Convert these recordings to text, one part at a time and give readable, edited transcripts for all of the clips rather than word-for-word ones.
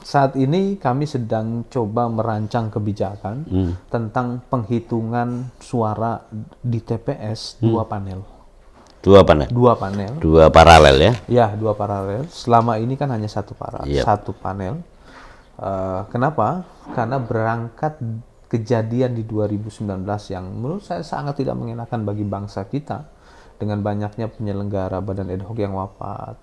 saat ini kami sedang coba merancang kebijakan tentang penghitungan suara di TPS dua panel. Dua panel. Dua panel. Dua paralel ya? Ya, dua paralel. Selama ini kan hanya satu panel. Kenapa? Karena berangkat kejadian di 2019 yang menurut saya sangat tidak mengenakan bagi bangsa kita dengan banyaknya penyelenggara badan ad hoc yang wafat.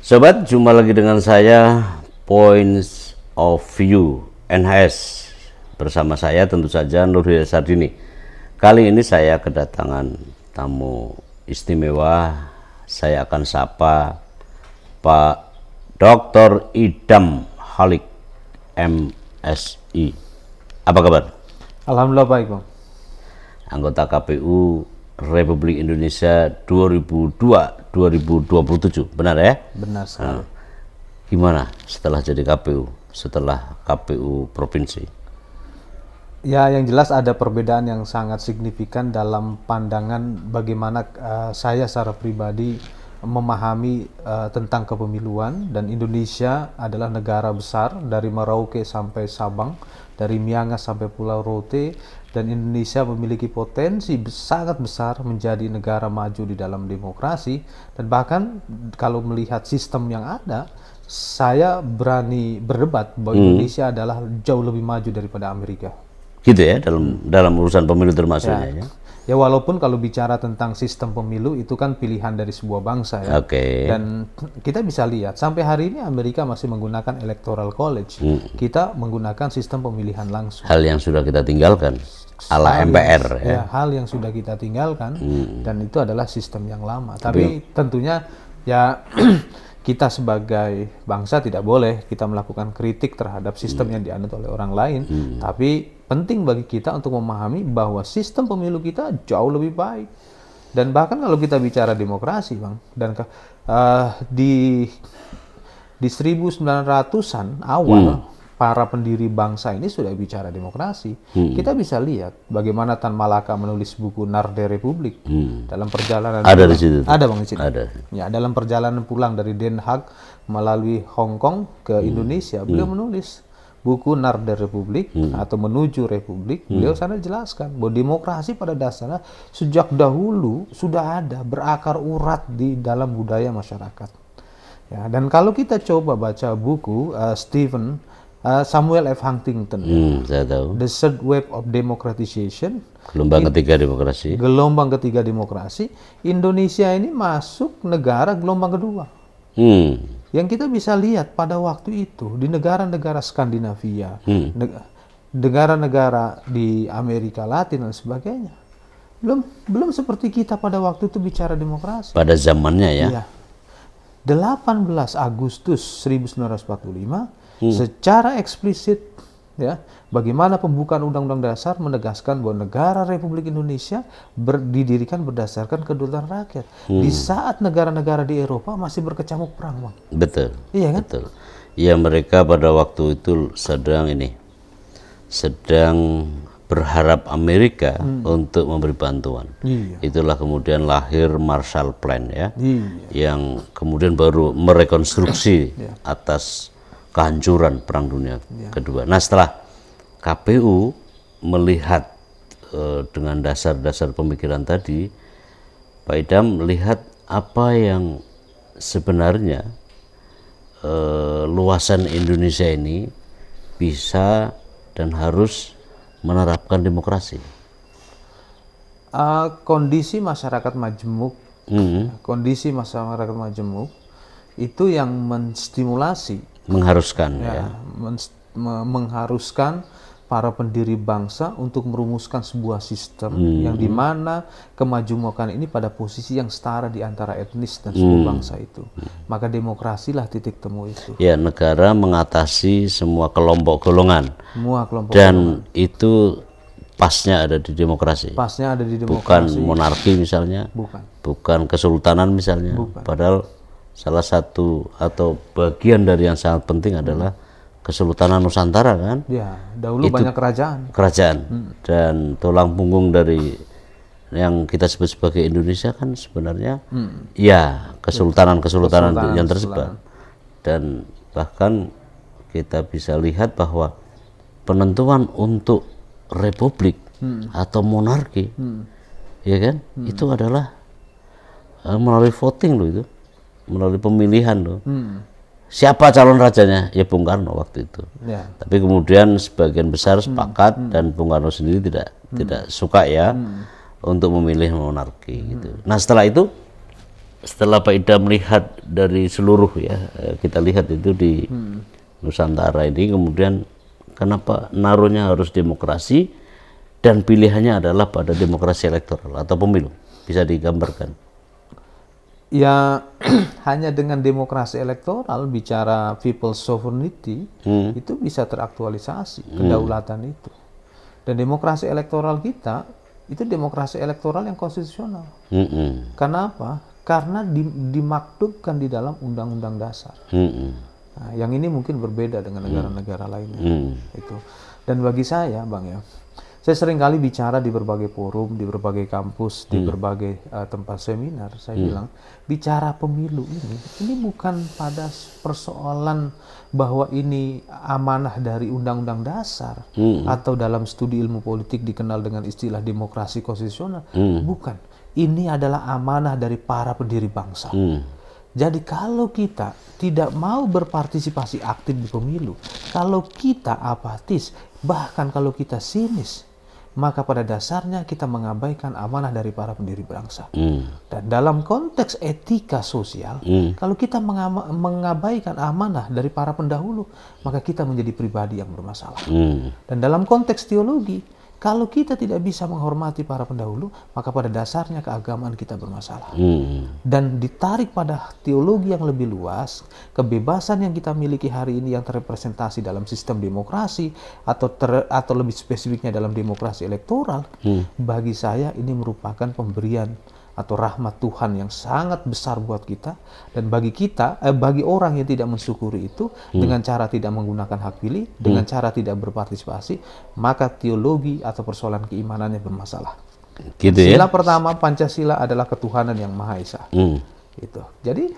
Sobat, jumpa lagi dengan saya Points of View NHS. Bersama saya tentu saja Nurhidayat Sardini. Kali ini saya kedatangan tamu istimewa. Saya akan sapa Pak Dr. Idam Halik MSI. Apa kabar? Alhamdulillah baik, Bang. Anggota KPU Republik Indonesia 2002-2027, benar ya? Benar sekali. Gimana setelah jadi KPU, setelah KPU provinsi? Ya, yang jelas ada perbedaan yang sangat signifikan dalam pandangan bagaimana saya secara pribadi memahami tentang kepemiluan, dan Indonesia adalah negara besar dari Merauke sampai Sabang, dari Miangas sampai Pulau Rote, dan Indonesia memiliki potensi sangat besar menjadi negara maju di dalam demokrasi. Dan bahkan kalau melihat sistem yang ada, saya berani berdebat bahwa Indonesia adalah jauh lebih maju daripada Amerika. Gitu ya, dalam urusan pemilu termasuknya ya. Ya, walaupun kalau bicara tentang sistem pemilu itu kan pilihan dari sebuah bangsa ya. Oke. Dan kita bisa lihat sampai hari ini Amerika masih menggunakan electoral college. Kita menggunakan sistem pemilihan langsung. Hal yang sudah kita tinggalkan ala MPR ya. Hal yang sudah kita tinggalkan dan itu adalah sistem yang lama. Tapi tentunya ya kita sebagai bangsa tidak boleh kita melakukan kritik terhadap sistem yang dianut oleh orang lain. Tapi penting bagi kita untuk memahami bahwa sistem pemilu kita jauh lebih baik. Dan bahkan kalau kita bicara demokrasi, Bang, dan di 1900-an awal para pendiri bangsa ini sudah bicara demokrasi. Kita bisa lihat bagaimana Tan Malaka menulis buku Narde Republik dalam perjalanan ada di situ. Ada, Bang, di situ. Ada. Ya, dalam perjalanan pulang dari Den Haag melalui Hong Kong ke Indonesia, beliau menulis buku Narde Republik atau Menuju Republik. Beliau sana jelaskan bahwa demokrasi pada dasarnya sejak dahulu sudah ada, berakar urat di dalam budaya masyarakat. Ya, dan kalau kita coba baca buku Samuel F. Huntington, Saya tahu. The Third Wave of Democratization, Gelombang ketiga demokrasi. gelombang ketiga demokrasi, Indonesia ini masuk negara gelombang kedua. Yang kita bisa lihat pada waktu itu di negara-negara Skandinavia, negara-negara di Amerika Latin dan sebagainya, belum seperti kita pada waktu itu bicara demokrasi. Pada zamannya ya. Iya. 18 Agustus 1945 secara eksplisit ya, bagaimana pembukaan Undang-Undang Dasar menegaskan bahwa negara Republik Indonesia didirikan berdasarkan kedaulatan rakyat. Di saat negara-negara di Eropa masih berkecamuk perang, Bang. Betul. Iya kan? Betul. Ya, mereka pada waktu itu sedang berharap Amerika untuk memberi bantuan. Iya. Itulah kemudian lahir Marshall Plan ya. Iya. Yang kemudian baru merekonstruksi atas kehancuran Perang Dunia Kedua. Nah, setelah KPU melihat dengan dasar-dasar pemikiran tadi, Pak Idam melihat apa yang sebenarnya luasan Indonesia ini bisa dan harus menerapkan demokrasi. Kondisi masyarakat majemuk, itu yang menstimulasi, Mengharuskan mengharuskan para pendiri bangsa untuk merumuskan sebuah sistem yang dimana kemajemukan ini pada posisi yang setara di antara etnis dan suku bangsa itu. Maka demokrasilah titik temu itu. Ya, negara mengatasi semua kelompok golongan. Semua kelompok Dan itu pasnya ada di demokrasi. pasnya ada di Bukan demokrasi. monarki misalnya. Bukan kesultanan misalnya. Padahal salah satu atau bagian dari yang sangat penting adalah Kesultanan Nusantara kan. Ya, dahulu Itu banyak kerajaan. Dan tulang punggung dari yang kita sebut sebagai Indonesia kan sebenarnya ya kesultanan yang tersebar. Dan bahkan kita bisa lihat bahwa penentuan untuk republik atau monarki ya kan itu adalah melalui voting loh, itu melalui pemilihan loh. Siapa calon rajanya? Ya Bung Karno waktu itu. Ya. Tapi kemudian sebagian besar sepakat dan Bung Karno sendiri tidak suka ya untuk memilih monarki gitu. Nah setelah itu, setelah Pak Ida melihat dari seluruh ya, kita lihat itu di Nusantara ini, kemudian kenapa naruhnya harus demokrasi dan pilihannya adalah pada demokrasi elektoral atau pemilu? Bisa digambarkan? Ya, hanya dengan demokrasi elektoral, bicara people's sovereignty, itu bisa teraktualisasi kedaulatan itu. Dan demokrasi elektoral kita, itu demokrasi elektoral yang konstitusional. Kenapa? Karena dimaktubkan di dalam Undang-Undang Dasar. Nah, yang ini mungkin berbeda dengan negara-negara lainnya. Itu. Dan bagi saya, Bang ya, saya sering kali bicara di berbagai forum, di berbagai kampus, di berbagai tempat seminar. Saya bilang, bicara pemilu ini bukan pada persoalan bahwa ini amanah dari Undang-Undang Dasar atau dalam studi ilmu politik dikenal dengan istilah demokrasi konstitusional. Bukan. Ini adalah amanah dari para pendiri bangsa. Jadi kalau kita tidak mau berpartisipasi aktif di pemilu, kalau kita apatis, bahkan kalau kita sinis, maka pada dasarnya kita mengabaikan amanah dari para pendiri bangsa. Dan dalam konteks etika sosial, kalau kita mengabaikan amanah dari para pendahulu, maka kita menjadi pribadi yang bermasalah. Dan dalam konteks teologi, kalau kita tidak bisa menghormati para pendahulu, maka pada dasarnya keagamaan kita bermasalah. Dan ditarik pada teologi yang lebih luas, kebebasan yang kita miliki hari ini yang terrepresentasi dalam sistem demokrasi atau lebih spesifiknya dalam demokrasi elektoral, bagi saya ini merupakan pemberian atau rahmat Tuhan yang sangat besar buat kita. Dan bagi kita, bagi orang yang tidak mensyukuri itu dengan cara tidak menggunakan hak pilih, dengan cara tidak berpartisipasi, maka teologi atau persoalan keimanannya bermasalah. Gitu Sila ya? pertama Pancasila adalah ketuhanan yang Maha Esa. Itu. Jadi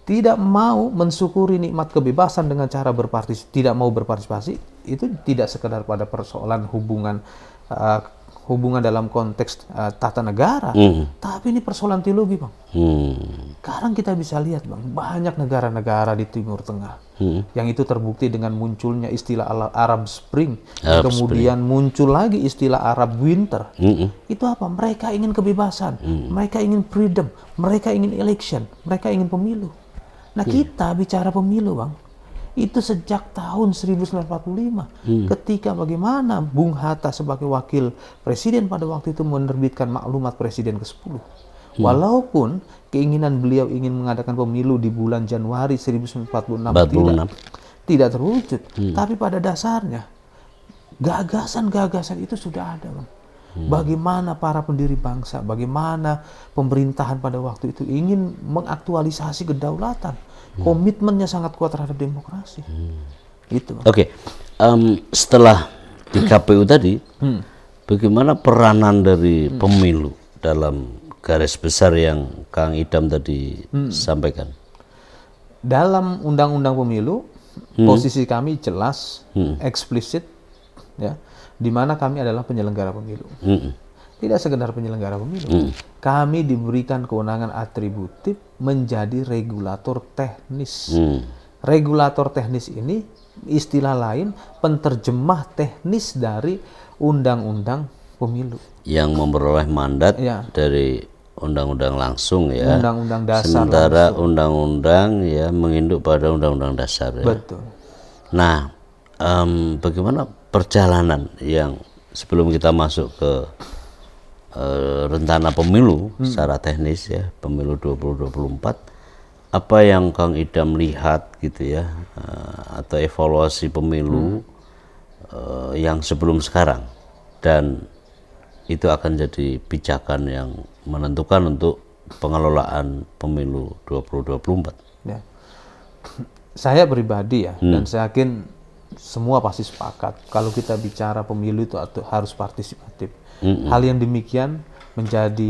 tidak mau mensyukuri nikmat kebebasan dengan cara tidak mau berpartisipasi, itu tidak sekedar pada persoalan hubungan dalam konteks tata negara, tapi ini persoalan teologi, Bang. Sekarang kita bisa lihat, Bang, banyak negara-negara di Timur Tengah yang itu terbukti dengan munculnya istilah Arab Spring, kemudian muncul lagi istilah Arab Winter. Itu apa? Mereka ingin kebebasan, mereka ingin freedom, mereka ingin election, mereka ingin pemilu. Nah, kita bicara pemilu, Bang, itu sejak tahun 1945 ketika bagaimana Bung Hatta sebagai wakil presiden pada waktu itu menerbitkan maklumat presiden ke-10. Walaupun keinginan beliau ingin mengadakan pemilu di bulan Januari 1946 tidak terwujud, tapi pada dasarnya gagasan-gagasan itu sudah ada, Bang. Bagaimana para pendiri bangsa, bagaimana pemerintahan pada waktu itu ingin mengaktualisasi kedaulatan, komitmennya sangat kuat terhadap demokrasi. Gitu. Oke. Setelah di KPU tadi, bagaimana peranan dari pemilu dalam garis besar yang Kang Idam tadi sampaikan? Dalam Undang-Undang Pemilu, posisi kami jelas, eksplisit, ya, di mana kami adalah penyelenggara pemilu. Tidak sekedar penyelenggara pemilu, kami diberikan kewenangan atributif menjadi regulator teknis. Regulator teknis ini istilah lain penterjemah teknis dari undang-undang pemilu. Yang memperoleh mandat dari undang-undang langsung ya. Undang-undang dasar. Sementara undang-undang ya menginduk pada undang-undang dasar ya. Betul. Nah, bagaimana perjalanan yang sebelum kita masuk ke rencana pemilu secara teknis ya, pemilu 2024, apa yang Kang Idam lihat gitu ya, atau evaluasi pemilu yang sebelum sekarang, dan itu akan jadi pijakan yang menentukan untuk pengelolaan pemilu 2024. Ya. Saya pribadi ya, dan saya yakin semua pasti sepakat kalau kita bicara pemilu itu harus partisipatif. Hal yang demikian menjadi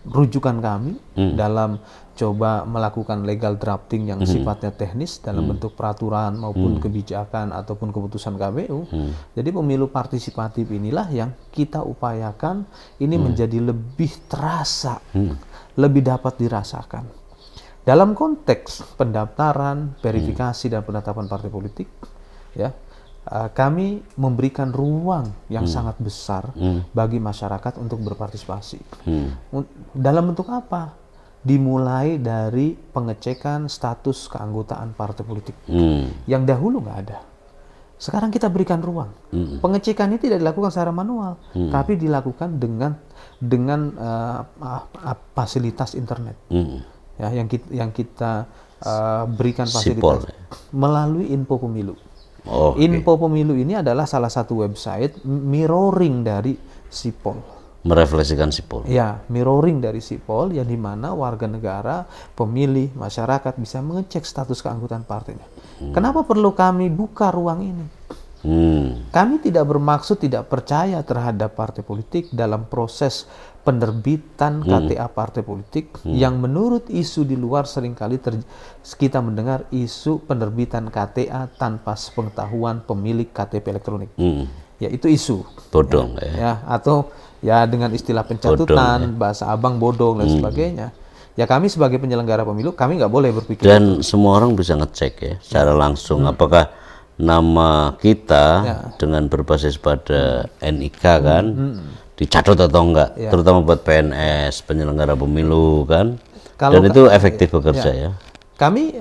rujukan kami dalam coba melakukan legal drafting yang sifatnya teknis dalam bentuk peraturan maupun kebijakan ataupun keputusan KPU. Jadi pemilu partisipatif inilah yang kita upayakan ini menjadi lebih terasa, lebih dapat dirasakan. Dalam konteks pendaftaran, verifikasi dan penetapan partai politik, ya, kami memberikan ruang yang sangat besar bagi masyarakat untuk berpartisipasi. Dalam bentuk apa? Dimulai dari pengecekan status keanggotaan partai politik yang dahulu nggak ada. Sekarang kita berikan ruang. Pengecekan ini tidak dilakukan secara manual, tapi dilakukan dengan fasilitas internet. Ya, yang kita berikan fasilitas melalui Info Pemilu. Info Pemilu ini adalah salah satu website mirroring dari Sipol. Merefleksikan Sipol. Ya, mirroring dari Sipol yang dimana warga negara, pemilih, masyarakat bisa mengecek status keanggotaan partainya. Kenapa perlu kami buka ruang ini? Kami tidak bermaksud tidak percaya terhadap partai politik dalam proses penerbitan KTA partai politik yang menurut isu di luar seringkali kita mendengar isu penerbitan KTA tanpa sepengetahuan pemilik KTP elektronik. Ya, itu isu. Bodong ya, atau ya dengan istilah pencatutan, bahasa abang bodong dan sebagainya. Ya kami sebagai penyelenggara pemilu, kami nggak boleh berpikir. Dan semua orang bisa ngecek ya secara langsung apakah nama kita dengan berbasis pada NIK kan dicatat atau enggak, terutama buat PNS, penyelenggara pemilu kan. Dan itu efektif bekerja ya. Kami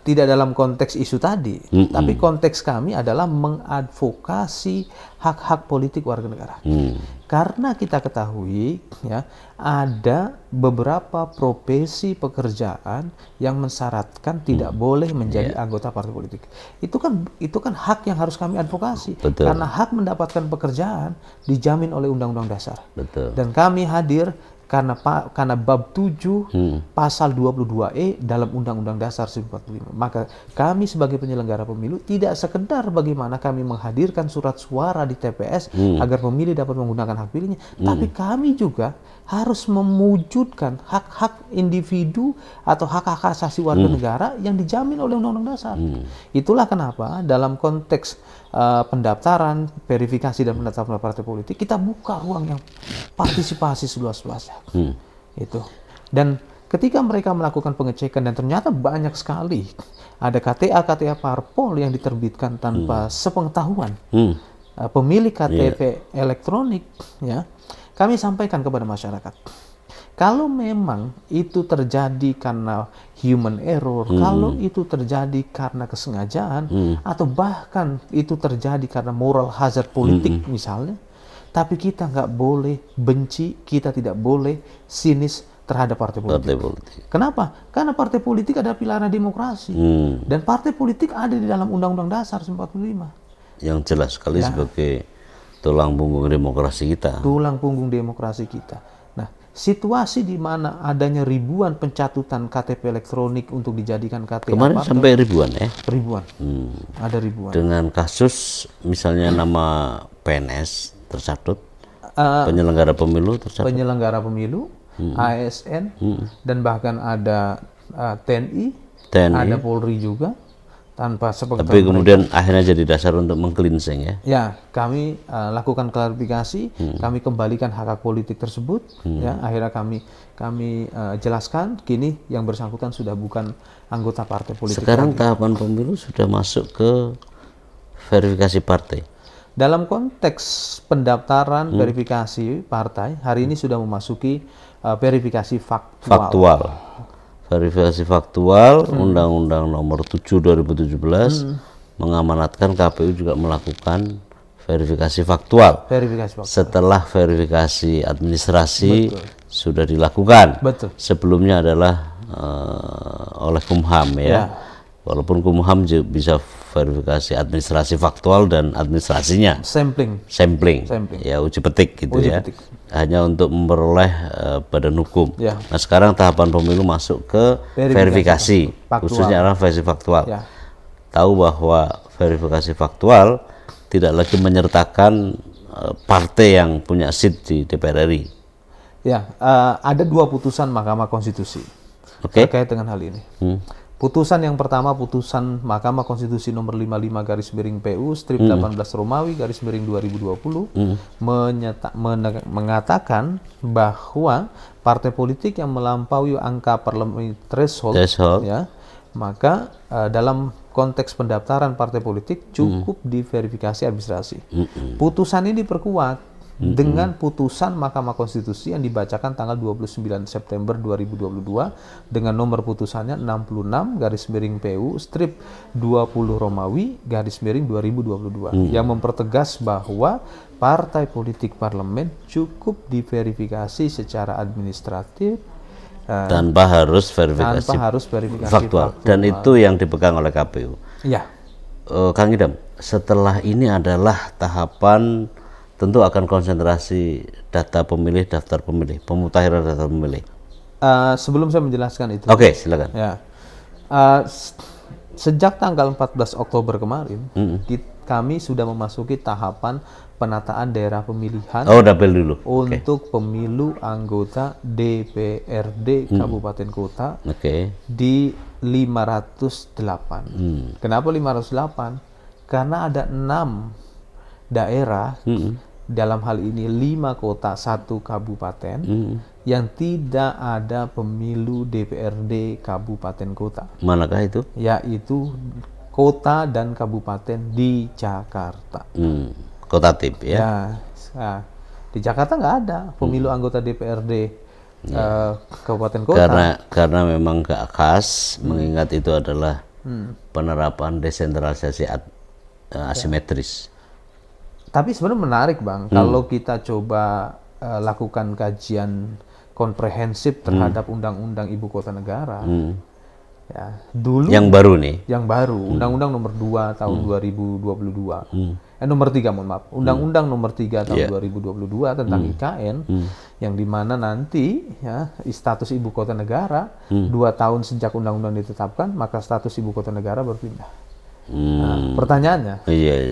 tidak dalam konteks isu tadi, tapi konteks kami adalah mengadvokasi hak-hak politik warga negara. Karena kita ketahui ya ada beberapa profesi pekerjaan yang mensyaratkan tidak boleh menjadi anggota partai politik. Itu kan hak yang harus kami advokasi. Betul. Karena hak mendapatkan pekerjaan dijamin oleh Undang-Undang Dasar. Betul. Dan kami hadir karena bab 7 pasal 22E dalam Undang-Undang Dasar 1945. Maka kami sebagai penyelenggara pemilu tidak sekedar bagaimana kami menghadirkan surat suara di TPS agar pemilih dapat menggunakan hak pilihnya, tapi kami juga harus mewujudkan hak-hak individu atau hak-hak asasi warga negara yang dijamin oleh Undang-Undang Dasar. Itulah kenapa dalam konteks pendaftaran, verifikasi dan penetapan partai politik kita buka ruang yang partisipasi seluas-luasnya. Itu. Dan ketika mereka melakukan pengecekan dan ternyata banyak sekali ada KTA parpol yang diterbitkan tanpa sepengetahuan pemilik KTP elektronik, ya, kami sampaikan kepada masyarakat. Kalau memang itu terjadi karena human error, kalau itu terjadi karena kesengajaan, atau bahkan itu terjadi karena moral hazard politik misalnya, tapi kita nggak boleh benci, kita tidak boleh sinis terhadap partai politik. Kenapa? Karena partai politik adalah pilar demokrasi. Dan partai politik ada di dalam Undang-Undang Dasar 1945. Yang jelas sekali sebagai tulang punggung demokrasi kita. Tulang punggung demokrasi kita. Situasi di mana adanya ribuan pencatutan KTP elektronik untuk dijadikan KTA kemarin sampai ribuan ya? Ribuan. Ada ribuan. Dengan kasus misalnya nama PNS tercatut, penyelenggara pemilu tercatut. Penyelenggara pemilu, ASN, dan bahkan ada TNI, ada Polri juga. Tanpa sepengetahuan. Tapi kemudian akhirnya jadi dasar untuk mengcleansing ya? Ya, kami lakukan klarifikasi, kami kembalikan hak-hak politik tersebut. Ya, akhirnya kami jelaskan, kini yang bersangkutan sudah bukan anggota partai politik. Sekarang tahapan pemilu sudah masuk ke verifikasi partai. Dalam konteks pendaftaran verifikasi partai, hari ini sudah memasuki verifikasi faktual. Verifikasi faktual, Undang-Undang Nomor 7 2017 mengamanatkan KPU juga melakukan verifikasi faktual. Setelah verifikasi administrasi sudah dilakukan. Sebelumnya adalah oleh Kumham ya. Walaupun Kumham bisa verifikasi administrasi faktual dan administrasinya. Sampling. Ya, uji petik gitu ya. Hanya untuk memperoleh badan hukum. Nah, sekarang tahapan pemilu masuk ke verifikasi khususnya adalah verifikasi faktual. Tahu bahwa verifikasi faktual, tidak lagi menyertakan partai yang punya seat di DPR RI. Ya, ada 2 putusan Mahkamah Konstitusi terkait dengan hal ini. Putusan yang pertama, putusan Mahkamah Konstitusi nomor 55/PU strip 18 Romawi /2020 mengatakan bahwa partai politik yang melampaui angka parliamentary threshold. Ya, maka dalam konteks pendaftaran partai politik cukup diverifikasi administrasi. Putusan ini diperkuat dengan putusan Mahkamah Konstitusi yang dibacakan tanggal 29 September 2022 dengan nomor putusannya 66/PU strip 20 Romawi /2022 yang mempertegas bahwa partai politik parlemen cukup diverifikasi secara administratif tanpa harus verifikasi faktual. Dan itu yang dipegang oleh KPU. Ya. Kang Idam, setelah ini adalah tahapan tentu akan konsentrasi data pemilih, daftar pemilih, pemutakhiran daftar pemilih. Sebelum saya menjelaskan itu. Oke, silakan. Ya. Sejak tanggal 14 Oktober kemarin, kami sudah memasuki tahapan penataan daerah pemilihan dapil dulu. Untuk pemilu anggota DPRD Kabupaten Kota di 508. Kenapa 508? Karena ada 6 daerah, dalam hal ini 5 kota, 1 kabupaten, yang tidak ada pemilu DPRD Kabupaten Kota. Manakah itu? Yaitu kota dan kabupaten di Jakarta. Kota tip ya. Nah, di Jakarta nggak ada pemilu anggota DPRD Kabupaten Kota. Karena memang nggak khas, mengingat itu adalah penerapan desentralisasi asimetris. Tapi sebenarnya menarik, Bang, kalau kita coba lakukan kajian komprehensif terhadap Undang-Undang Ibu Kota Negara. Ya, dulu yang baru nih. Yang baru, Undang-Undang nomor 2 tahun 2022. Nomor 3, mohon maaf. Undang-Undang nomor 3 tahun 2022 tentang IKN, yang dimana nanti ya status Ibu Kota Negara 2 tahun sejak Undang-Undang ditetapkan, maka status Ibu Kota Negara berpindah. Nah, pertanyaannya,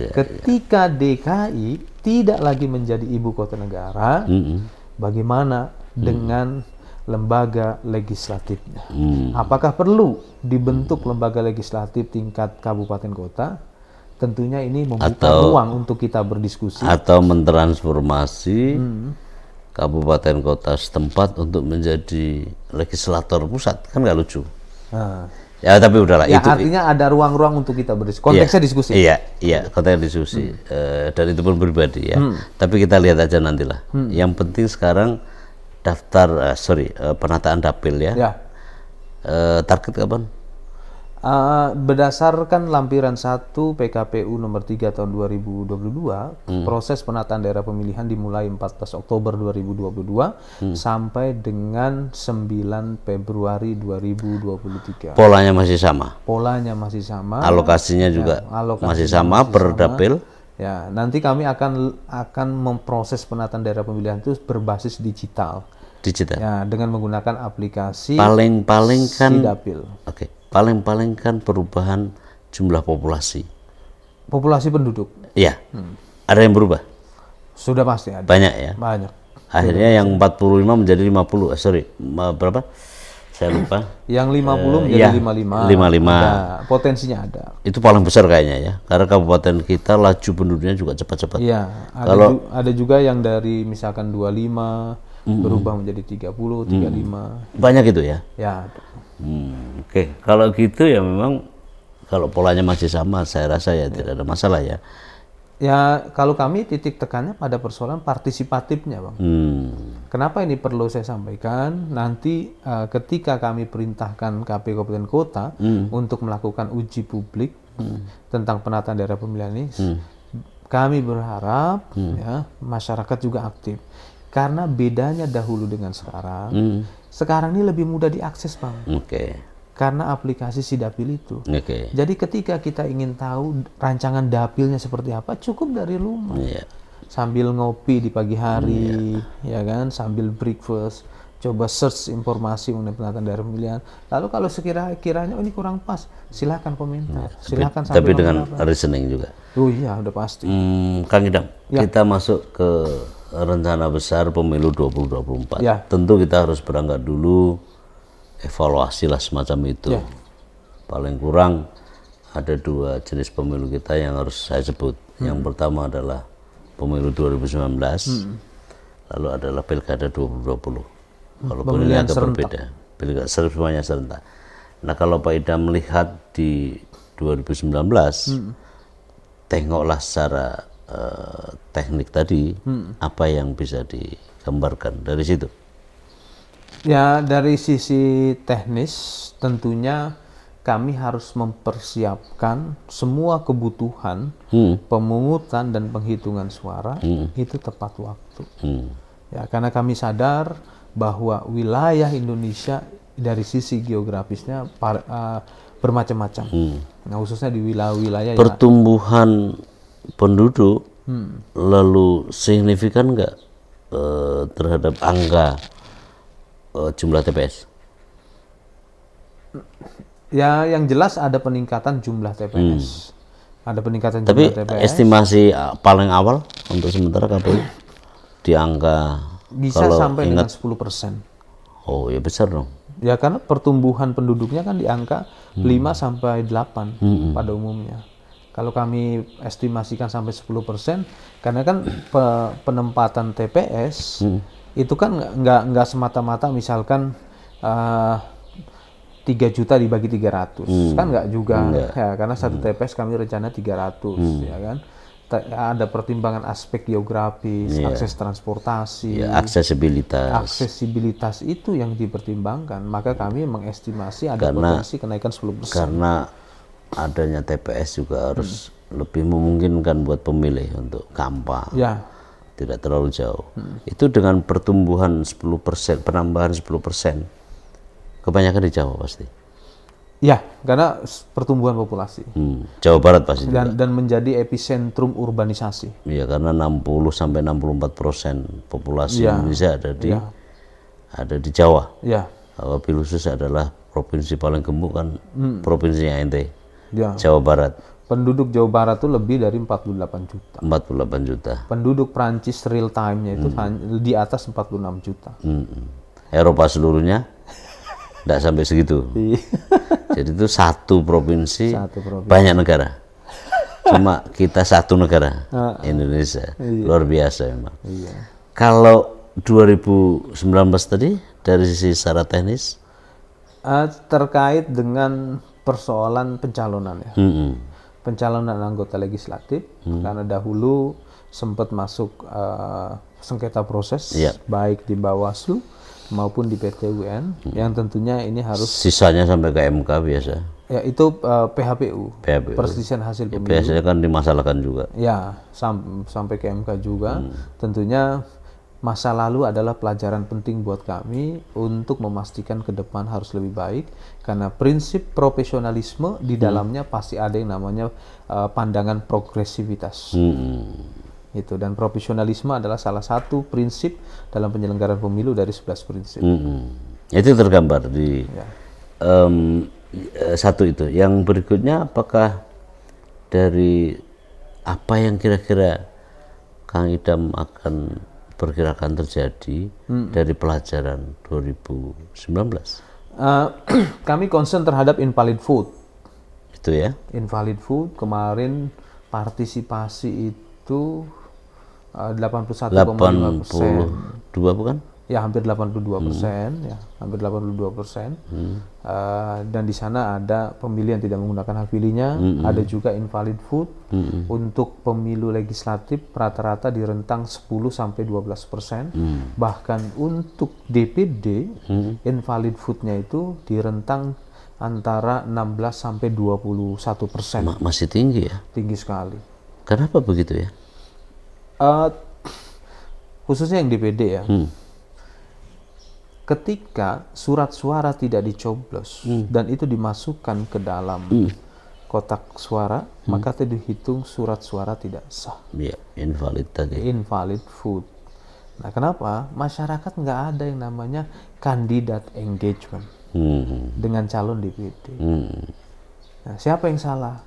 ketika DKI tidak lagi menjadi Ibu Kota Negara, bagaimana dengan lembaga legislatifnya? Apakah perlu dibentuk lembaga legislatif tingkat kabupaten kota? Tentunya ini membuka ruang untuk kita berdiskusi. Atau mentransformasi kabupaten kota setempat untuk menjadi legislator pusat, kan nggak lucu. Ya tapi udahlah. Ya, itu artinya ada ruang-ruang untuk kita berdiskusi. Konteksnya diskusi. Iya, konteksnya diskusi. Dan itu pun pribadi ya. Tapi kita lihat aja nantilah. Yang penting sekarang daftar, penataan dapil ya. Target kapan? Berdasarkan lampiran 1 PKPU nomor 3 tahun 2022, proses penataan daerah pemilihan dimulai 14 Oktober 2022 sampai dengan 9 Februari 2023. Polanya masih sama? Polanya masih sama. Alokasinya juga masih sama per dapil? Ya, nanti kami akan memproses penataan daerah pemilihan itu berbasis digital. Ya, dengan menggunakan aplikasi paling-paling kan Sidapil. Paling-paling kan perubahan jumlah populasi penduduk. Iya. Ada yang berubah? Sudah pasti ada. Banyak ya? Banyak. Akhirnya yang 45 menjadi 50. Berapa? Saya lupa. Yang 50 menjadi 55. 55. Potensinya ada. Itu paling besar kayaknya ya. Karena kabupaten kita laju penduduknya juga cepat-cepat. Iya. Ada juga yang dari misalkan 25 berubah menjadi 30, 35. Banyak itu ya? Ya. Oke. Kalau gitu ya memang kalau polanya masih sama, saya rasa ya tidak ada masalah ya. Ya, kalau kami titik tekannya pada persoalan partisipatifnya, Bang. Kenapa ini perlu saya sampaikan? Nanti ketika kami perintahkan KPU Kabupaten Kota untuk melakukan uji publik tentang penataan daerah pemilihan ini, kami berharap ya masyarakat juga aktif. Karena bedanya dahulu dengan sekarang, sekarang ini lebih mudah diakses, Bang. Karena aplikasi Sidapil itu. Jadi ketika kita ingin tahu rancangan dapilnya seperti apa, cukup dari rumah. Sambil ngopi di pagi hari, ya kan, sambil breakfast, coba search informasi mengenai penataan daerah pemilihan. Lalu kalau sekiranya ini kurang pas, silakan komentar, silakan sampai tapi dengan reasoning juga. Oh iya, udah pasti. Kang Idam, kita masuk ke rencana besar pemilu 2024. Ya. Tentu kita harus berangkat dulu, evaluasi lah semacam itu. Ya. Paling kurang ada 2 jenis pemilu kita yang harus saya sebut. Yang pertama adalah pemilu 2019, lalu adalah pilkada 2020. Walaupun ini agak berbeda, pilkada semuanya serentak. Nah kalau Pak Idam melihat di 2019, tengoklah secara teknik tadi, apa yang bisa digambarkan dari situ? Ya, dari sisi teknis tentunya kami harus mempersiapkan semua kebutuhan pemungutan dan penghitungan suara itu tepat waktu. Ya, karena kami sadar bahwa wilayah Indonesia dari sisi geografisnya bermacam-macam. Nah, khususnya di wilayah-wilayah pertumbuhan penduduk lalu signifikan nggak terhadap angka jumlah TPS? Ya, yang jelas ada peningkatan jumlah TPS. Ada peningkatan Tapi jumlah TPS. estimasi paling awal untuk sementara KPU di angka bisa sampai dengan 10%. Oh ya besar dong. Ya karena pertumbuhan penduduknya kan di angka 5 sampai 8 pada umumnya. Kalau kami estimasikan sampai 10%, karena kan penempatan TPS itu kan nggak semata-mata misalkan 3 juta dibagi 300, kan nggak juga. Ya, karena satu TPS kami rencana 300, ya kan. Ada pertimbangan aspek geografis, akses transportasi, aksesibilitas itu yang dipertimbangkan. Maka kami mengestimasi ada potensi kenaikan 10%. Karena adanya TPS juga harus lebih memungkinkan buat pemilih untuk gampang, tidak terlalu jauh. Itu dengan pertumbuhan 10%, penambahan 10%, kebanyakan di Jawa pasti. Ya, karena pertumbuhan populasi. Jawa Barat pasti dan menjadi epicentrum urbanisasi. Iya, karena 60 sampai 64% populasi Indonesia ada di Jawa. Ya. Wabil khusus adalah provinsi paling gemuk kan provinsinya ente. Jawa Barat. Penduduk Jawa Barat itu lebih dari 48 juta. 48 juta. Penduduk Prancis real time-nya itu di atas 46 juta. Eropa seluruhnya tidak sampai segitu. Jadi itu satu provinsi, banyak negara. Cuma kita satu negara, Indonesia. Luar biasa memang. Kalau 2019 tadi dari sisi secara teknis terkait dengan persoalan pencalonan ya. Pencalonan anggota legislatif, karena dahulu sempat masuk sengketa proses baik di Bawaslu maupun di PT UN, yang tentunya ini harus sisanya sampai ke MK biasa. Ya itu PHPU. Perselisihan hasil pemilu. Biasanya kan dimasalahkan juga. Ya sampai ke MK juga. Tentunya masa lalu adalah pelajaran penting buat kami untuk memastikan ke depan harus lebih baik, karena prinsip profesionalisme di dalamnya pasti ada yang namanya pandangan progresivitas. Itu, dan profesionalisme adalah salah satu prinsip dalam penyelenggaraan pemilu dari 11 prinsip. Itu tergambar di satu itu. Yang berikutnya, apakah dari apa yang kira-kira Kang Idam akan perkirakan terjadi dari pelajaran 2019? Kami concern terhadap invalid vote. Itu ya? Invalid vote kemarin partisipasi itu 81,5%. 82 bukan? Ya, hampir 82%, ya, hampir 82%. Dan di sana ada pemilih yang tidak menggunakan hak pilihnya, ada juga invalid vote. Untuk pemilu legislatif rata-rata di rentang 10 sampai 12%. Bahkan untuk DPD invalid vote-nya itu di rentang antara 16 sampai 21%. Masih tinggi ya? Tinggi sekali. Kenapa begitu ya? Khususnya yang DPD ya. Ketika surat suara tidak dicoblos dan itu dimasukkan ke dalam kotak suara, maka itu dihitung surat suara tidak sah. Ya, invalid tadi. Invalid vote. Nah, kenapa? Masyarakat nggak ada yang namanya kandidat engagement dengan calon DPD. Nah, siapa yang salah?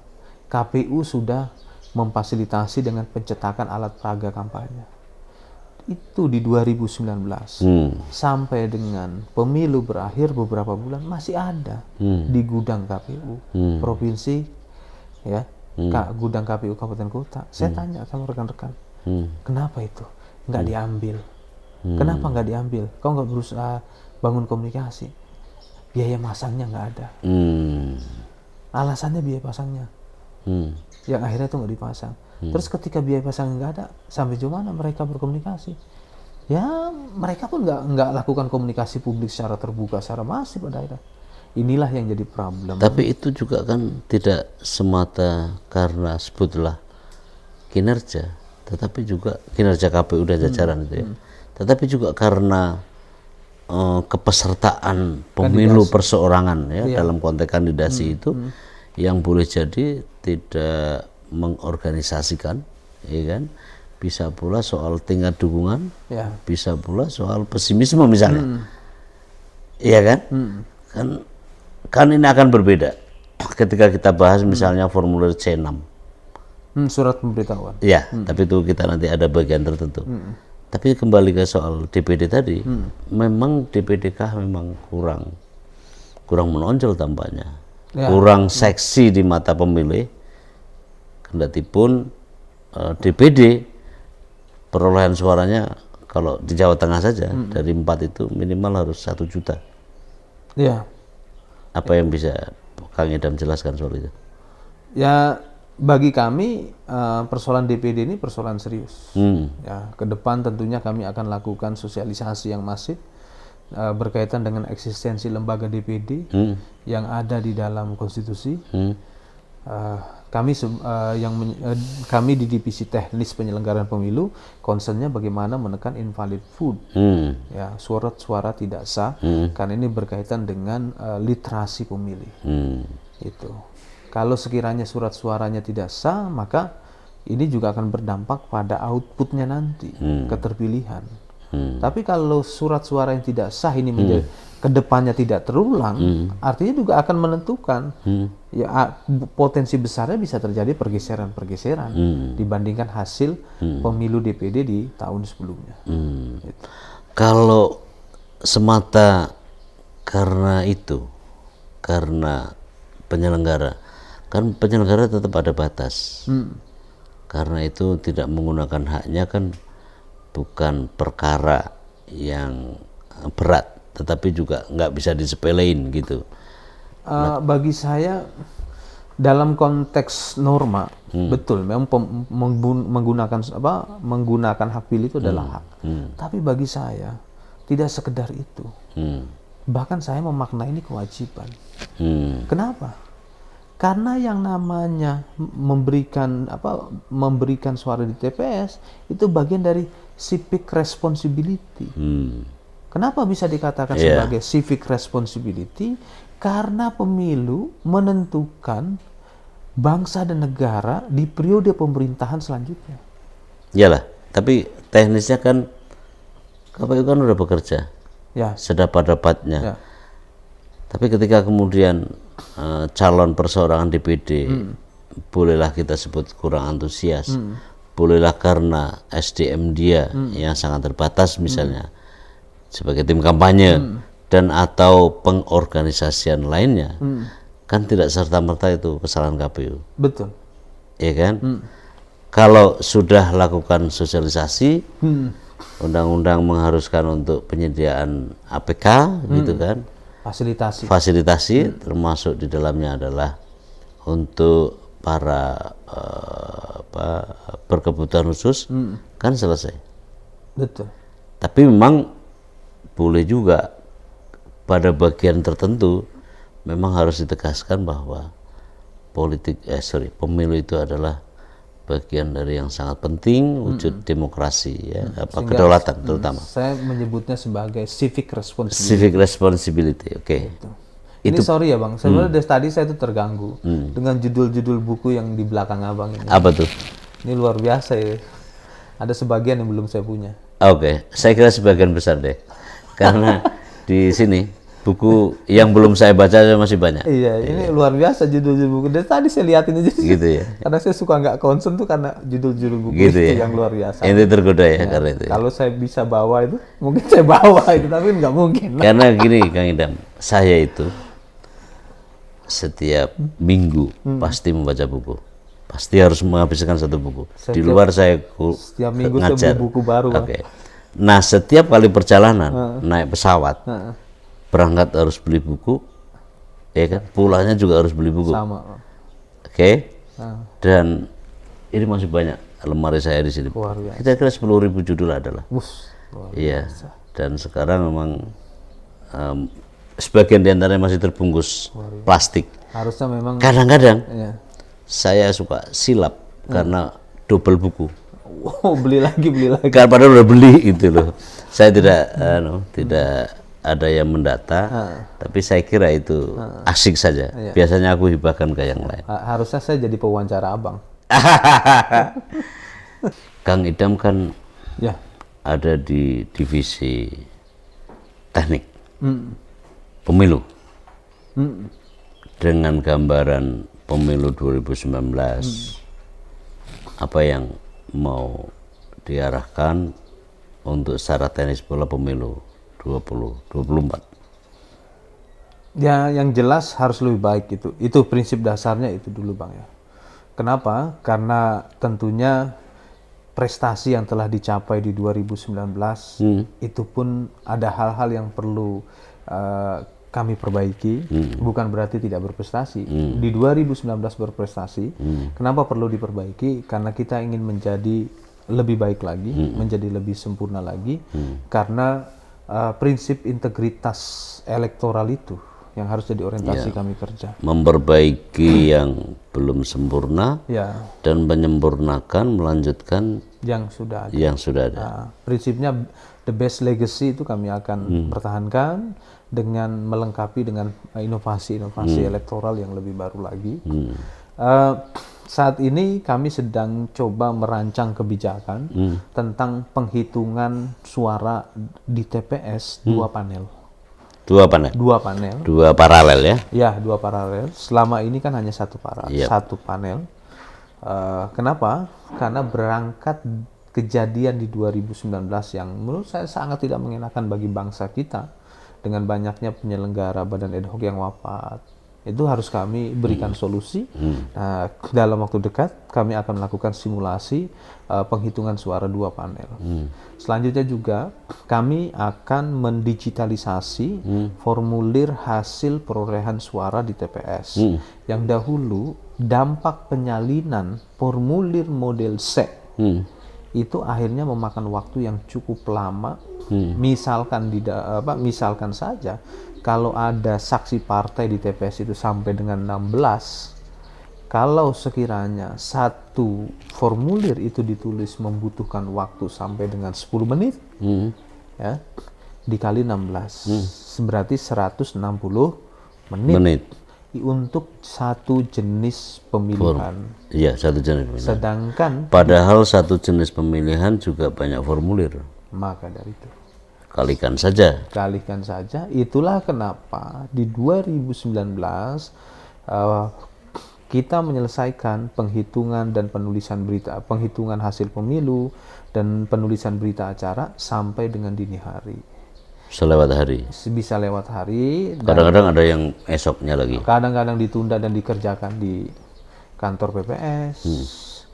KPU sudah memfasilitasi dengan pencetakan alat peraga kampanye. Itu di 2019. Sampai dengan pemilu berakhir beberapa bulan masih ada di gudang KPU provinsi, ya, gudang KPU kabupaten kota. Saya tanya sama rekan-rekan, kenapa itu nggak diambil? Kenapa nggak diambil? Kau nggak berusaha bangun komunikasi? Biaya masangnya nggak ada. Alasannya biaya pasangnya. Yang akhirnya itu nggak dipasang. Terus ketika biaya pasang nggak ada, sampai jauh mana mereka berkomunikasi? Ya mereka pun nggak lakukan komunikasi publik secara terbuka, secara masif pada akhirnya. Inilah yang jadi problem. Tapi itu juga kan tidak semata karena sebutlah kinerja, tetapi juga kinerja KPU dan jajaran itu ya. Tetapi juga karena kepesertaan pemilu perseorangan ya, dalam konteks kandidasi itu yang boleh jadi tidak mengorganisasikan, ya kan? Bisa pula soal tingkat dukungan, bisa pula soal pesimisme misalnya, iya kan? Kan ini akan berbeda ketika kita bahas misalnya formulir C6, surat pemberitahuan. ya, tapi itu kita nanti ada bagian tertentu. Tapi kembali ke soal DPD tadi, memang DPDK memang kurang menonjol tampaknya, kurang seksi di mata pemilih. Kendatipun DPD perolehan suaranya kalau di Jawa Tengah saja dari 4 itu minimal harus 1 juta. Ya. Apa yang bisa Kang Idam jelaskan soal itu? Ya, bagi kami persoalan DPD ini persoalan serius. Ya, ke depan tentunya kami akan lakukan sosialisasi yang masif berkaitan dengan eksistensi lembaga DPD yang ada di dalam konstitusi. Kami di divisi teknis penyelenggaraan pemilu concernnya bagaimana menekan invalid vote, ya, suara tidak sah, karena ini berkaitan dengan literasi pemilih. Itu. Kalau sekiranya surat suaranya tidak sah, maka ini juga akan berdampak pada outputnya nanti, keterpilihan. Tapi kalau surat suara yang tidak sah ini menjadi kedepannya tidak terulang, artinya juga akan menentukan ya potensi besarnya bisa terjadi pergeseran dibandingkan hasil pemilu DPD di tahun sebelumnya. Gitu. Kalau semata karena itu, karena penyelenggara, kan penyelenggara tetap ada batas. Karena itu tidak menggunakan haknya kan bukan perkara yang berat, tetapi juga nggak bisa disepelein gitu. Bagi saya dalam konteks norma betul memang menggunakan hak pilih itu adalah hak. Tapi bagi saya tidak sekedar itu. Bahkan saya memaknai ini kewajiban. Kenapa? Karena yang namanya memberikan suara di TPS itu bagian dari civic responsibility. Kenapa bisa dikatakan sebagai civic responsibility? Karena pemilu menentukan bangsa dan negara di periode pemerintahan selanjutnya. Iyalah, tapi teknisnya kan KPU kan udah bekerja, sedapat-dapatnya. Ya. Tapi ketika kemudian calon perseorangan DPD, bolehlah kita sebut kurang antusias, bolehlah karena SDM dia yang sangat terbatas misalnya, sebagai tim kampanye dan atau pengorganisasian lainnya, kan tidak serta-merta itu kesalahan KPU. Betul. Ya kan? Kalau sudah lakukan sosialisasi, undang-undang mengharuskan untuk penyediaan APK, gitu kan? Fasilitasi termasuk di dalamnya adalah untuk para berkebutuhan khusus, kan selesai. Betul. Tapi memang boleh juga pada bagian tertentu memang harus ditegaskan bahwa pemilu itu adalah bagian dari yang sangat penting wujud demokrasi, ya, kedaulatan terutama. Saya menyebutnya sebagai civic responsibility. Civic responsibility, oke. Ini sorry ya Bang, sebenarnya dari tadi saya itu terganggu dengan judul-judul buku yang di belakang Abang ini. Apa tuh? Ini luar biasa ya. Ada sebagian yang belum saya punya. Oke, saya kira sebagian besar deh, karena di sini buku yang belum saya baca masih banyak. Iya, ini luar biasa judul-judul buku. Dari tadi saya liatin aja. Gitu ya. Karena saya suka nggak concern tuh karena judul-judul buku Gitu itu ya. yang luar biasa. Ini tergoda ya, karena itu. Ya. Kalau saya bisa bawa itu, mungkin saya bawa itu, tapi nggak mungkin. Karena gini, Kang Idam, saya itu setiap minggu pasti membaca buku. Pasti harus menghabiskan satu buku. Di luar saya Setiap minggu ngajar. saya beli buku baru. Oke. Nah, setiap kali perjalanan naik pesawat, berangkat harus beli buku, ya kan? Pulangnya juga harus beli buku. Sama. Oke. Dan ini masih banyak lemari saya di sini. Kita kira 10.000 judul adalah. Iya. Dan sekarang memang sebagian diantaranya masih terbungkus plastik. Harusnya memang. Kadang-kadang Iya. saya suka silap karena double buku. Oh, beli lagi. Kan padahal udah beli itu loh. Saya tidak ada yang mendata, tapi saya kira itu asik saja. Biasanya aku hibahkan ke yang lain. Harusnya saya jadi pewawancara abang. Kang Idam kan Ya. ada di divisi teknik pemilu dengan gambaran pemilu 2019 apa yang mau diarahkan untuk secara teknis bola pemilu 2024? Ya, yang jelas harus lebih baik itu. Itu prinsip dasarnya itu dulu, Bang ya. Kenapa? Karena tentunya prestasi yang telah dicapai di 2019 itu pun ada hal-hal yang perlu kami perbaiki, bukan berarti tidak berprestasi. Di 2019 berprestasi, kenapa perlu diperbaiki? Karena kita ingin menjadi lebih baik lagi, menjadi lebih sempurna lagi, karena prinsip integritas elektoral itu yang harus jadi orientasi kami kerja. Memperbaiki yang belum sempurna dan menyempurnakan, melanjutkan yang sudah ada. Nah, prinsipnya the best legacy itu kami akan pertahankan dengan melengkapi dengan inovasi-inovasi elektoral yang lebih baru lagi. Saat ini kami sedang coba merancang kebijakan tentang penghitungan suara di TPS dua panel. Dua panel? Dua paralel ya? Ya, dua paralel. Selama ini kan hanya satu panel. Kenapa? Karena berangkat kejadian di 2019 yang menurut saya sangat tidak mengenakan bagi bangsa kita, dengan banyaknya penyelenggara badan ad hoc yang wafat, itu harus kami berikan solusi. Nah, dalam waktu dekat kami akan melakukan simulasi penghitungan suara dua panel. Selanjutnya juga kami akan mendigitalisasi formulir hasil perolehan suara di TPS. Yang dahulu dampak penyalinan formulir model C itu akhirnya memakan waktu yang cukup lama. Misalkan saja kalau ada saksi partai di TPS itu sampai dengan 16, kalau sekiranya satu formulir itu ditulis membutuhkan waktu sampai dengan 10 menit, ya, dikali 16, berarti 160 menit. Untuk satu jenis pemilihan. Iya, satu jenis pemilihan. Sedangkan padahal satu jenis pemilihan juga banyak formulir. Maka dari itu kalikan saja. Itulah kenapa di 2019 kita menyelesaikan penghitungan dan penulisan berita, penghitungan hasil pemilu dan penulisan berita acara sampai dengan dini hari. Bisa lewat hari. Kadang-kadang ada yang esoknya lagi. Kadang-kadang ditunda dan dikerjakan di kantor PPS.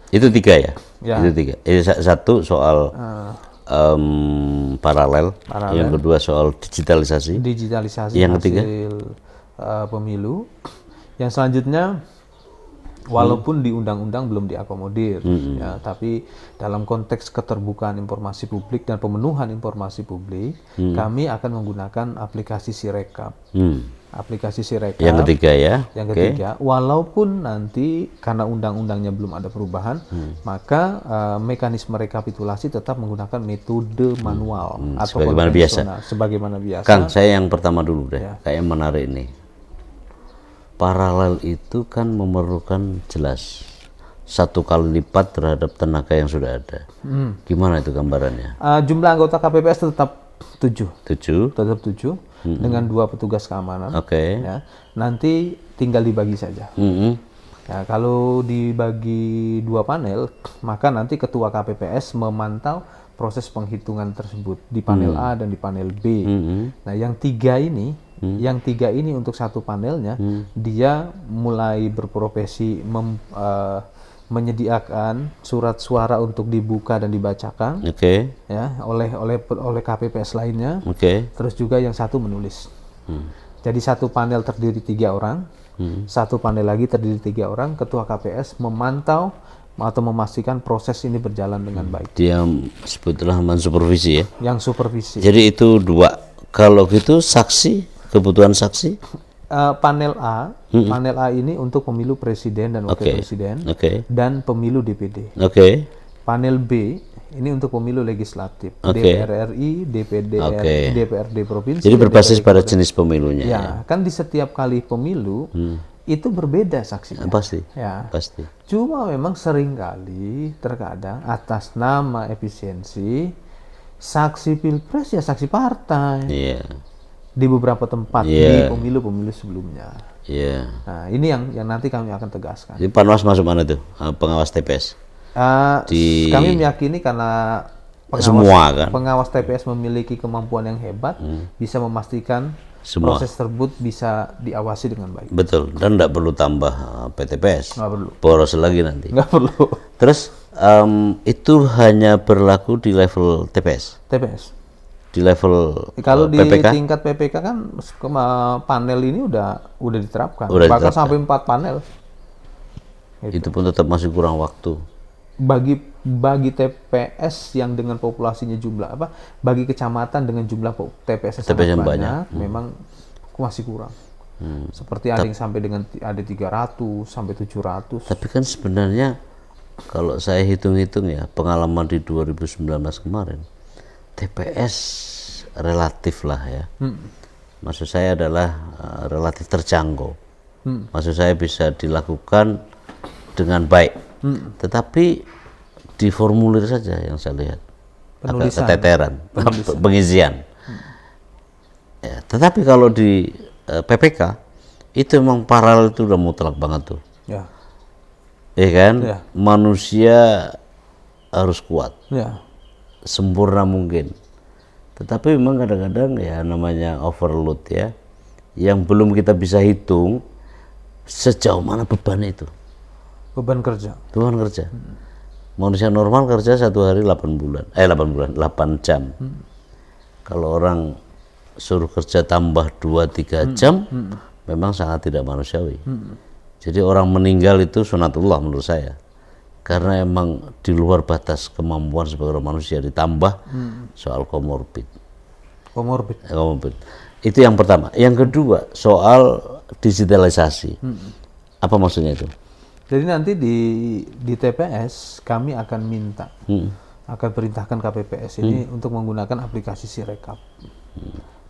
Itu 3 ya? Itu 3. Satu soal paralel. Yang kedua soal digitalisasi. Yang ketiga hasil pemilu. Yang selanjutnya, walaupun di undang-undang belum diakomodir, ya, tapi dalam konteks keterbukaan informasi publik dan pemenuhan informasi publik, kami akan menggunakan aplikasi Sirekap. Aplikasi Sirekap. Yang ketiga ya. Yang ketiga, walaupun nanti karena undang-undangnya belum ada perubahan, maka mekanisme rekapitulasi tetap menggunakan metode manual atau sebagaimana biasa. Kang, saya yang pertama dulu deh, kayak menarik ini. Paralel itu kan memerlukan jelas 1 kali lipat terhadap tenaga yang sudah ada. Gimana itu gambarannya? Jumlah anggota KPPS tetap 7. 7. Tetap 7 dengan 2 petugas keamanan. Oke. Ya. Nanti tinggal dibagi saja. Ya, kalau dibagi 2 panel, maka nanti ketua KPPS memantau proses penghitungan tersebut di panel A dan di panel B. Nah, yang 3 ini untuk 1 panelnya, dia mulai berprofesi menyediakan surat suara untuk dibuka dan dibacakan, ya, oleh KPPS lainnya. Terus juga yang 1 menulis. Jadi 1 panel terdiri 3 orang, 1 panel lagi terdiri 3 orang. Ketua KPS memantau atau memastikan proses ini berjalan dengan baik. Dia sebutlah mensupervisi ya. Yang supervisi. Jadi itu 2. Kalau gitu saksi, kebutuhan saksi? Panel A ini untuk pemilu presiden dan wakil presiden dan pemilu DPD. Panel B ini untuk pemilu legislatif, DPR RI, DPRD provinsi. Jadi berbasis pada jenis pemilunya. Ya, kan di setiap kali pemilu itu berbeda saksinya. Pasti. Ya. Pasti. Cuma memang seringkali terkadang atas nama efisiensi saksi pilpres ya saksi partai. Di beberapa tempat di pemilu-pemilu sebelumnya. Nah, ini yang nanti kami akan tegaskan. Jadi Panwas masuk mana tuh? Pengawas TPS? Kami meyakini karena pengawas TPS memiliki kemampuan yang hebat, bisa memastikan proses tersebut bisa diawasi dengan baik. Betul, dan tidak perlu tambah PTPS. Nggak perlu. Boros lagi nanti. Nggak perlu. Terus itu hanya berlaku di level TPS? TPS. Di level kalau di PPK? Tingkat PPK kan panel ini udah diterapkan. diterapkan. Bahkan sampai 4 panel. Itu pun tetap masih kurang waktu. Bagi TPS yang dengan populasinya bagi kecamatan dengan jumlah TPS yang banyak, memang masih kurang. Seperti ada yang sampai dengan ada 300 sampai 700. Tapi kan sebenarnya kalau saya hitung-hitung ya, pengalaman di 2019 kemarin, TPS relatif lah ya. Maksud saya adalah relatif terjangkau. Maksud saya bisa dilakukan dengan baik. Tetapi di formulir saja yang saya lihat agak keteteran, pengisian. Ya, tetapi kalau di PPK itu memang paralel, itu udah mutlak banget tuh. Ya kan? Manusia harus kuat. Sempurna mungkin. Tetapi memang kadang-kadang ya namanya overload ya, yang belum kita bisa hitung sejauh mana beban itu. Beban kerja. Manusia normal kerja 1 hari 8 jam. Kalau orang suruh kerja tambah 2-3 jam, memang sangat tidak manusiawi. Jadi orang meninggal itu sunatullah menurut saya. Karena emang di luar batas kemampuan sebagai manusia, ditambah soal komorbid. Itu yang pertama. Yang kedua soal digitalisasi. Apa maksudnya itu? Jadi nanti di TPS kami akan minta, akan perintahkan KPPS ini untuk menggunakan aplikasi Sirekap.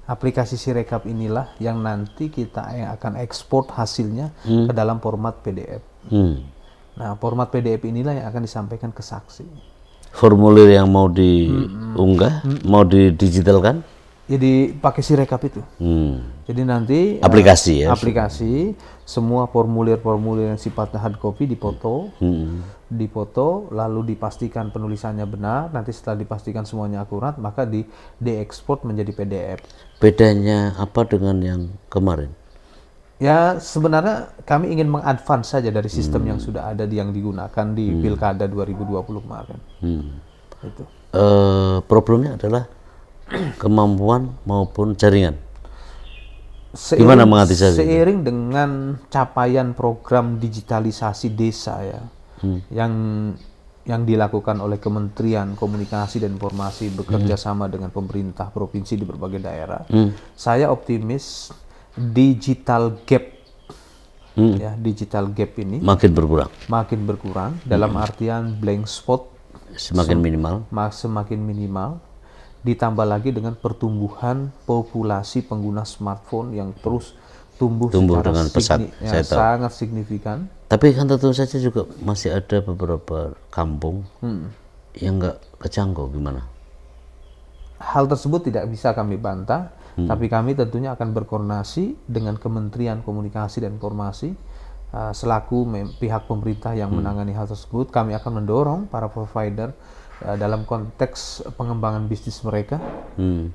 Aplikasi Sirekap inilah yang nanti kita akan ekspor hasilnya ke dalam format PDF. Nah, format PDF inilah yang akan disampaikan ke saksi. Formulir yang mau diunggah, mau didigitalkan? Jadi pakai Sirekap itu. Jadi nanti aplikasi semua formulir-formulir yang sifatnya hard copy dipoto, lalu dipastikan penulisannya benar. Nanti setelah dipastikan semuanya akurat, maka diekspor menjadi PDF. Bedanya apa dengan yang kemarin? Ya sebenarnya kami ingin mengadvance saja dari sistem yang sudah ada yang digunakan di Pilkada 2020 kemarin. Itu. Problemnya adalah kemampuan maupun jaringan. Gimana mengatasi? Seiring dengan capaian program digitalisasi desa ya, yang dilakukan oleh Kementerian Komunikasi dan Informasi bekerja sama dengan pemerintah provinsi di berbagai daerah, saya optimis digital gap, digital gap ini makin berkurang dalam artian blank spot semakin minimal. Ditambah lagi dengan pertumbuhan populasi pengguna smartphone yang terus tumbuh secara dengan pesat, sangat signifikan. Tapi kan tentu saja juga masih ada beberapa kampung yang nggak kejangkau, gimana? Hal tersebut tidak bisa kami bantah, tapi kami tentunya akan berkoordinasi dengan Kementerian Komunikasi dan Informasi selaku pihak pemerintah yang menangani hal tersebut. Kami akan mendorong para provider dalam konteks pengembangan bisnis mereka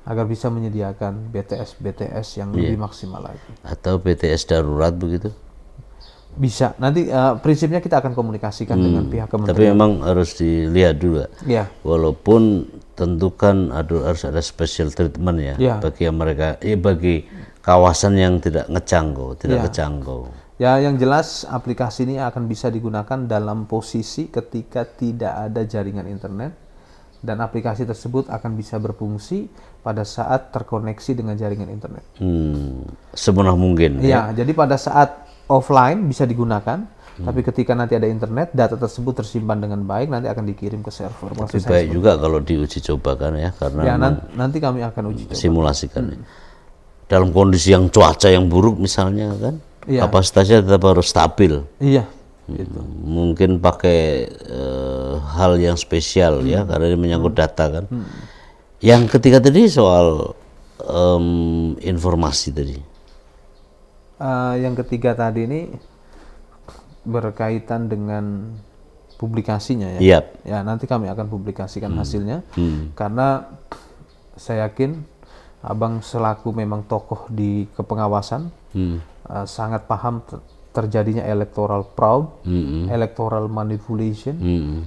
agar bisa menyediakan BTS yang lebih maksimal lagi. Atau BTS darurat begitu? Bisa. Nanti prinsipnya kita akan komunikasikan dengan pihak kementerian. Tapi memang harus dilihat dulu. Ya. Walaupun tentu kan harus ada special treatment ya, bagi yang mereka, bagi kawasan yang tidak kejangkau. Ya, yang jelas aplikasi ini akan bisa digunakan dalam posisi ketika tidak ada jaringan internet, dan aplikasi tersebut akan bisa berfungsi pada saat terkoneksi dengan jaringan internet. Semudah mungkin. Ya, jadi pada saat offline bisa digunakan, tapi ketika nanti ada internet, data tersebut tersimpan dengan baik, nanti akan dikirim ke server. Lebih baik juga kalau diuji cobakan ya, karena ya, nanti kami akan uji coba. Simulasikan. Dalam kondisi yang cuaca yang buruk misalnya kan, kapasitasnya tetap harus stabil. Iya. Gitu. Mungkin pakai hal yang spesial ya, karena ini menyangkut data kan. Yang ketiga tadi soal informasi tadi. Yang ketiga tadi ini berkaitan dengan publikasinya ya. Ya, nanti kami akan publikasikan hasilnya karena saya yakin Abang selaku memang tokoh di kepengawasan sangat paham terjadinya electoral fraud, electoral manipulation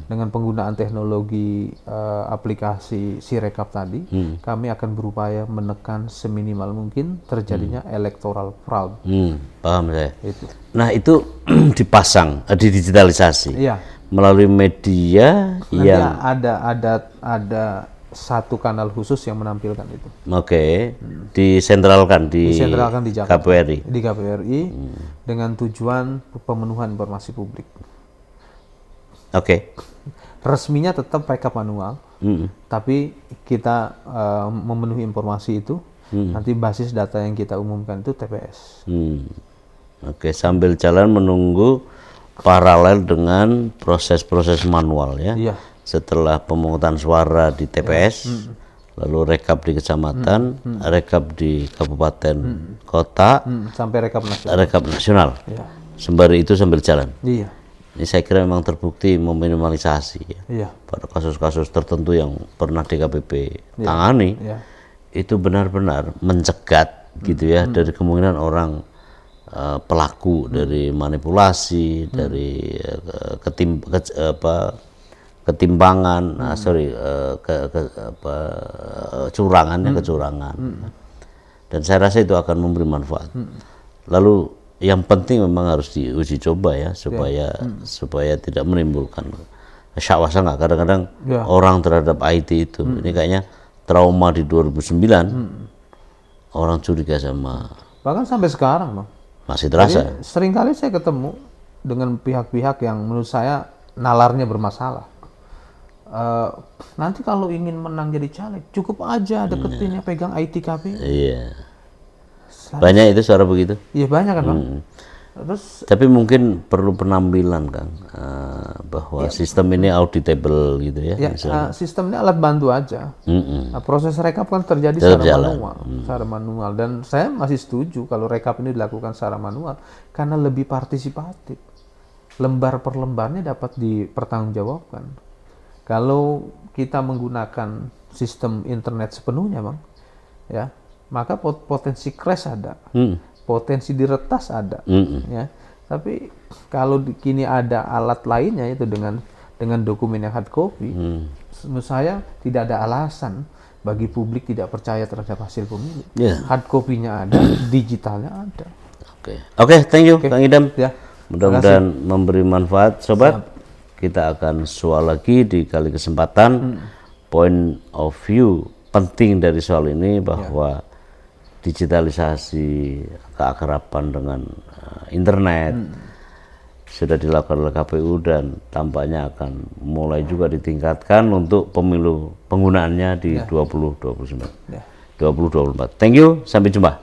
dengan penggunaan teknologi aplikasi Sirekap tadi. Kami akan berupaya menekan seminimal mungkin terjadinya electoral fraud. Paham saya. Itu. Nah itu dipasang, didigitalisasi melalui media. Nanti yang ada satu kanal khusus yang menampilkan itu. Disentralkan di Jakarta, KPRI. Di KPRI dengan tujuan pemenuhan informasi publik. Resminya tetap rekap manual, tapi kita memenuhi informasi itu. Nanti basis data yang kita umumkan itu TPS. Sambil jalan menunggu paralel dengan proses-proses manual ya. Setelah pemungutan suara di TPS, lalu rekap di kecamatan, rekap di kabupaten, kota, sampai rekap nasional. Sembari itu sambil jalan. Ini saya kira memang terbukti meminimalisasi ya. Pada kasus-kasus tertentu yang pernah DKPP tangani, itu benar-benar mencegat gitu ya dari kemungkinan orang pelaku dari manipulasi, dari ketimpangan, kecurangan. Dan saya rasa itu akan memberi manfaat. Lalu yang penting memang harus diuji coba ya, supaya tidak menimbulkan syak-wasangka. Kadang-kadang orang terhadap IT itu, ini kayaknya trauma di 2009, orang curiga sama. Bahkan sampai sekarang, Bang. Masih terasa. Jadi, seringkali saya ketemu dengan pihak-pihak yang menurut saya nalarnya bermasalah. Nanti kalau ingin menang jadi caleg, cukup aja deketin pegang IT KPU. Banyak itu suara begitu. Iya banyak kan, Bang. Tapi mungkin perlu penampilan kan, bahwa sistem ini auditable gitu ya. Sistem ini alat bantu aja. Proses rekap kan terjadi secara manual, dan saya masih setuju kalau rekap ini dilakukan secara manual karena lebih partisipatif. Lembar per lembarnya dapat dipertanggungjawabkan. Kalau kita menggunakan sistem internet sepenuhnya, Bang, ya, maka potensi crash ada, potensi diretas ada, ya. Tapi kalau kini ada alat lainnya itu dengan dokumen yang hard copy, menurut saya tidak ada alasan bagi publik tidak percaya terhadap hasil pemilu. Hard copy-nya ada, digitalnya ada. Oke, thank you, Kang Idam. Mudah-mudahan memberi manfaat, sobat. Kita akan soal lagi di kali kesempatan. Point of view penting dari soal ini bahwa digitalisasi, keakraban dengan internet sudah dilakukan oleh KPU dan tampaknya akan mulai juga ditingkatkan untuk pemilu penggunaannya di 2024. Thank you, sampai jumpa.